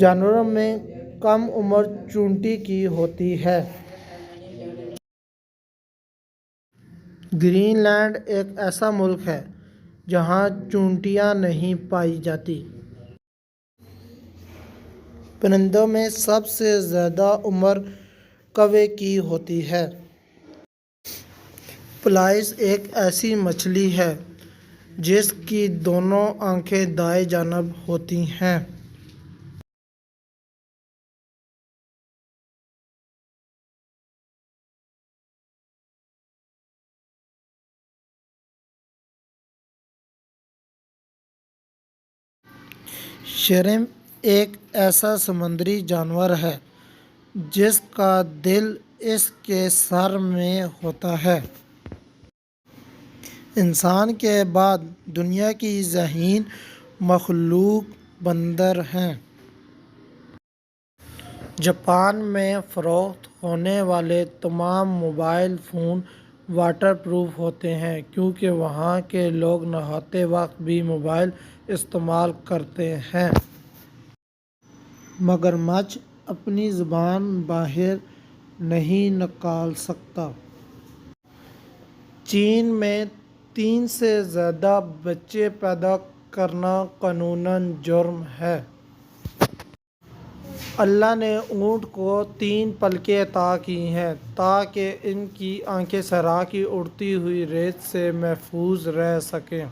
جانوروں میں کم عمر چونٹی کی ہوتی ہے۔ گرین لینڈ ایک ایسا ملک ہے جہاں چونٹیاں نہیں پائی جاتی۔ پرندوں میں سب سے زیادہ عمر کوے کی ہوتی ہے۔ فلاس ایک ایسی مچھلی ہے جس کی دونوں آنکھیں دائیں جانب ہوتی ہیں۔ شرمپ ایک ایسا سمندری جانور ہے جس کا دل اس کے سر میں ہوتا ہے۔ انسان کے بعد دنیا کی ذہین مخلوق بندر ہیں۔ جاپان میں فروخت ہونے والے تمام موبائل فون واٹر پروف ہوتے ہیں کیونکہ وہاں کے لوگ نہاتے وقت بھی موبائل استعمال کرتے ہیں۔ مگرمچھ اپنی زبان باہر نہیں نکال سکتا۔ چین میں 3 سے زیادہ بچے پیدا کرنا قانوناً جرم ہے۔ اللہ نے اونٹ کو 3 پلکیں عطا کی ہیں تاکہ ان کی آنکھیں صحرا کی اڑتی ہوئی ریت سے محفوظ رہ سکیں۔